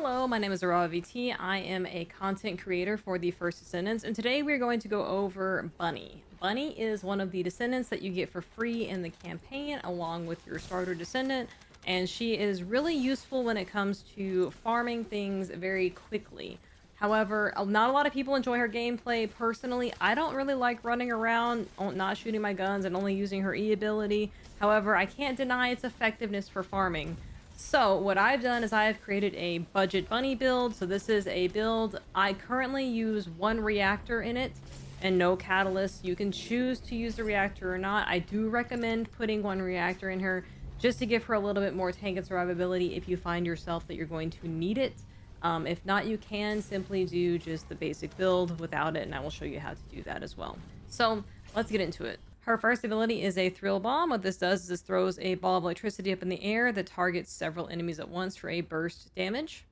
Hello, my name is Arawa VT. I am a content creator for the First Descendants, and today we're going to go over Bunny. Bunny is one of the descendants that you get for free in the campaign along with your starter descendant, and she is really useful when it comes to farming things very quickly. However, not a lot of people enjoy her gameplay. Personally, I don't really like running around, not shooting my guns, and only using her E ability. However, I can't deny its effectiveness for farming. So what I've done is I have created a budget bunny build. So this is a build. I currently use one reactor in it and no catalyst. You can choose to use the reactor or not. I do recommend putting one reactor in her just to give her a little bit more tank and survivability if you find yourself that you're going to need it. If not, you can simply do just the basic build without it, and I will show you how to do that as well. So let's get into it. Her first ability is a thrill bomb. What this does is this throws a ball of electricity up in the air that targets several enemies at once for a burst damage.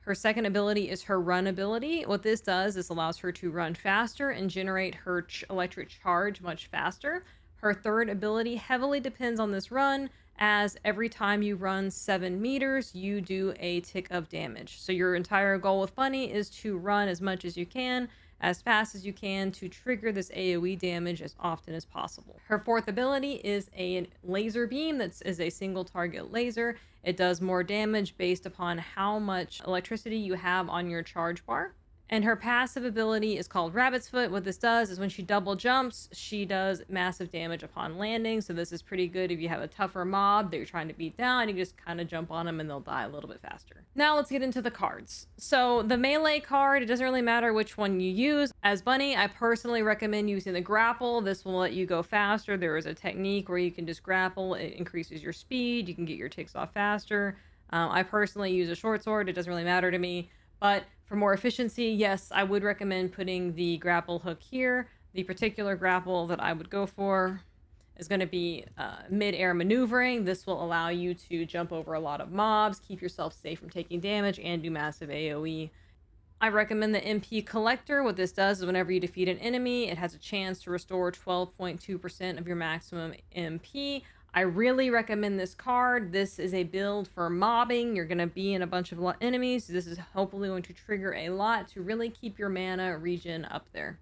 Her second ability is her run ability. What this does is allows her to run faster and generate her electric charge much faster. Her third ability heavily depends on this run, as every time you run 7 meters, you do a tick of damage. So your entire goal with Bunny is to run as much as you can, as fast as you can, to trigger this AoE damage as often as possible. Her fourth ability is a laser beam that is a single target laser. It does more damage based upon how much electricity you have on your charge bar. And her passive ability is called Rabbit's Foot. What this does is when she double jumps, she does massive damage upon landing. So this is pretty good if you have a tougher mob that you're trying to beat down. You just kind of jump on them and they'll die a little bit faster. Now let's get into the cards. So the melee card, it doesn't really matter which one you use. As Bunny, I personally recommend using the grapple. This will let you go faster. There is a technique where you can just grapple. It increases your speed. You can get your ticks off faster. I personally use a short sword. It doesn't really matter to me. But for more efficiency, yes, I would recommend putting the grapple hook here. The particular grapple that I would go for is going to be mid-air maneuvering. This will allow you to jump over a lot of mobs, keep yourself safe from taking damage, and do massive AoE. I recommend the MP Collector. What this does is whenever you defeat an enemy, it has a chance to restore 12.2% of your maximum MP. I really recommend this card. This is a build for mobbing. You're going to be in a bunch of enemies. This is hopefully going to trigger a lot to really keep your mana regen up there.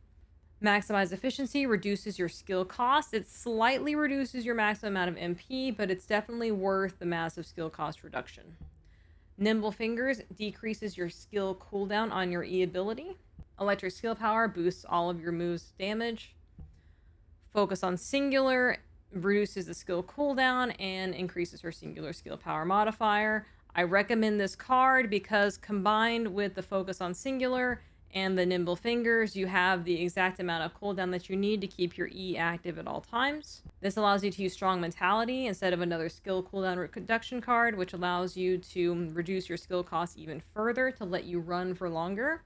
Maximize efficiency reduces your skill cost. It slightly reduces your maximum amount of MP, but it's definitely worth the massive skill cost reduction. Nimble Fingers decreases your skill cooldown on your E ability. Electric Skill Power boosts all of your moves' damage. Focus on Singular reduces the skill cooldown and increases her singular skill power modifier. I recommend this card because combined with the focus on singular and the nimble fingers, you have the exact amount of cooldown that you need to keep your E active at all times. This allows you to use strong mentality instead of another skill cooldown reduction card, which allows you to reduce your skill cost even further to let you run for longer.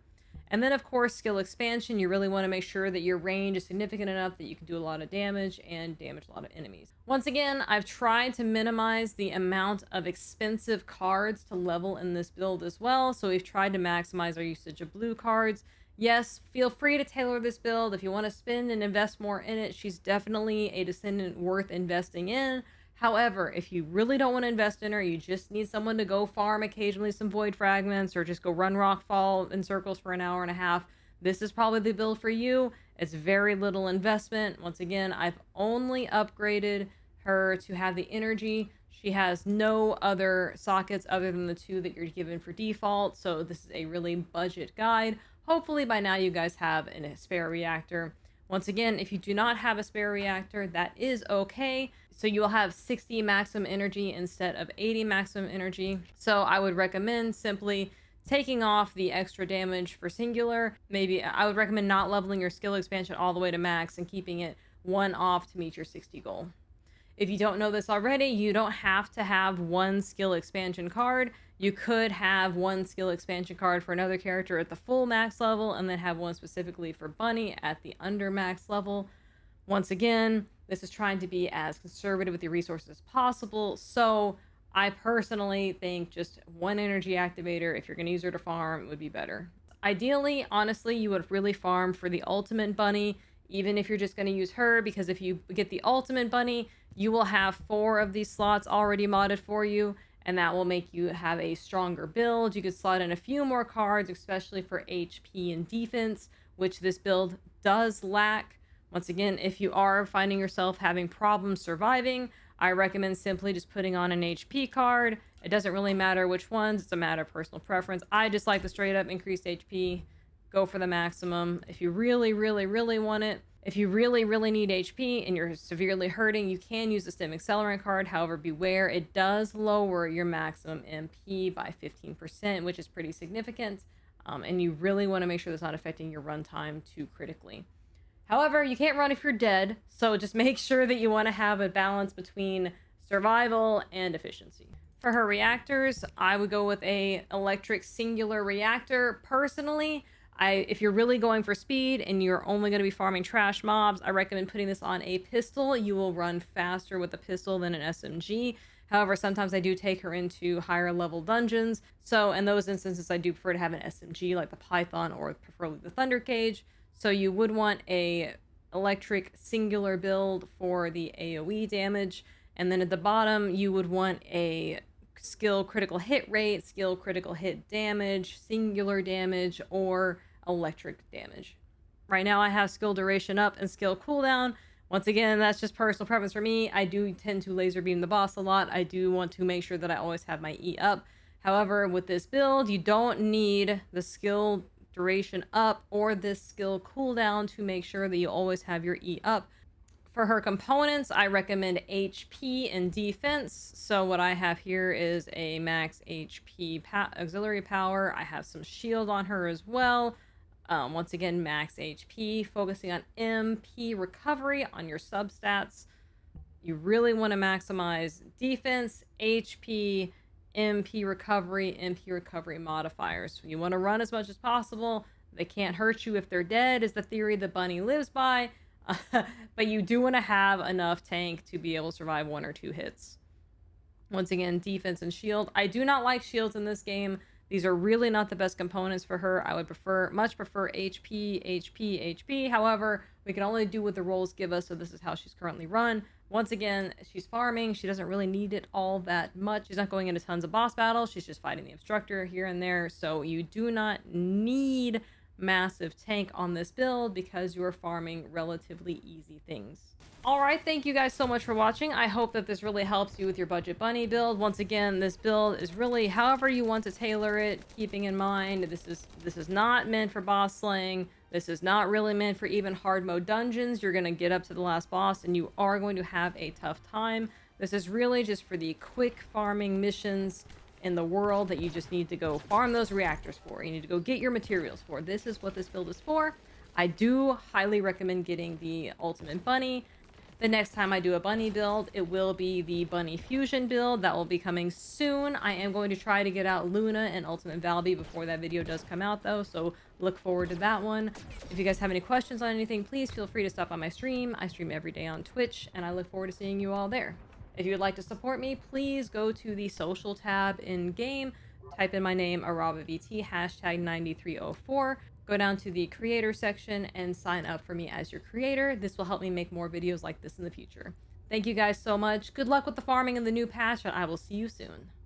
And then, of course, skill expansion. You really want to make sure that your range is significant enough that you can do a lot of damage and damage a lot of enemies. Once again, I've tried to minimize the amount of expensive cards to level in this build as well. So we've tried to maximize our usage of blue cards. Yes, feel free to tailor this build. If you want to spend and invest more in it, she's definitely a descendant worth investing in. However, if you really don't want to invest in her, you just need someone to go farm occasionally some void fragments or just go run rockfall in circles for an hour and a half, this is probably the build for you. It's very little investment. Once again, I've only upgraded her to have the energy. She has no other sockets other than the 2 that you're given for default, so this is a really budget guide. Hopefully by now you guys have a spare reactor. Once again, if you do not have a spare reactor, that is okay. So you will have 60 maximum energy instead of 80 maximum energy. So I would recommend simply taking off the extra damage for singular. Maybe I would recommend not leveling your skill expansion all the way to max and keeping it 1 off to meet your 60 goal. If you don't know this already, you don't have to have 1 skill expansion card. You could have 1 skill expansion card for another character at the full max level and then have one specifically for Bunny at the under max level. Once again, this is trying to be as conservative with your resources as possible. So I personally think just 1 energy activator, if you're going to use her to farm, would be better. Ideally, honestly, you would really farm for the ultimate Bunny, even if you're just going to use her, because if you get the ultimate Bunny, you will have 4 of these slots already modded for you. and that will make you have a stronger build. You could slot in a few more cards, especially for HP and defense, which this build does lack. Once again, if you are finding yourself having problems surviving, I recommend simply just putting on an HP card. It doesn't really matter which ones, it's a matter of personal preference. I just like the straight up increased HP. Go for the maximum. If you really, really, really want it, if you really, really need HP and you're severely hurting, you can use the Stim Accelerant card. However, beware, it does lower your maximum MP by 15%, which is pretty significant. And you really want to make sure that's not affecting your runtime too critically. However, you can't run if you're dead, so just make sure that you want to have a balance between survival and efficiency. For her reactors, I would go with a electric singular reactor. Personally, if you're really going for speed and you're only going to be farming trash mobs, I recommend putting this on a pistol. You will run faster with a pistol than an SMG. However, sometimes I do take her into higher level dungeons. So in those instances, I do prefer to have an SMG like the Python or preferably the Thunder Cage. So you would want a electric singular build for the AoE damage. And then at the bottom, you would want a skill critical hit rate, skill critical hit damage, singular damage, or electric damage. Right now I have skill duration up and skill cooldown. Once again, that's just personal preference for me. I do tend to laser beam the boss a lot. I do want to make sure that I always have my E up. However, with this build, you don't need the skill duration up or this skill cooldown to make sure that you always have your E up. For her components, I recommend HP and defense. So what I have here is a max HP auxiliary power. I have some shield on her as well. Once again, max HP, focusing on MP recovery on your substats. You really want to maximize defense, HP, MP recovery modifiers. You want to run as much as possible. They can't hurt you if they're dead, is the theory that Bunny lives by. But you do want to have enough tank to be able to survive 1 or 2 hits. Once again, defense and shield. I do not like shields in this game. These are really not the best components for her. I would much prefer HP. However, we can only do what the roles give us, so this is how she's currently run. Once again, she's farming. She doesn't really need it all that much. She's not going into tons of boss battles. She's just fighting the obstructor here and there. So you do not need massive tank on this build because you're farming relatively easy things. All right, thank you guys so much for watching. I hope that this really helps you with your budget bunny build. Once again, this build is really however you want to tailor it, keeping in mind this is not meant for boss slaying. This is not really meant for even hard mode dungeons. You're going to get up to the last boss and you are going to have a tough time. This is really just for the quick farming missions in the world that you just need to go farm those reactors for. You need to go get your materials for. This is what this build is for. I do highly recommend getting the ultimate bunny. The next time I do a bunny build, it will be the bunny fusion build. That will be coming soon. I am going to try to get out Luna and Ultimate Valby before that video does come out though, so look forward to that one. If you guys have any questions on anything, please feel free to stop on my stream. I stream every day on Twitch, and I look forward to seeing you all there. If you would like to support me, please go to the social tab in game, type in my name, ArabaVT, hashtag 9304. Go down to the creator section and sign up for me as your creator. This will help me make more videos like this in the future. Thank you guys so much. Good luck with the farming in the new patch, and I will see you soon.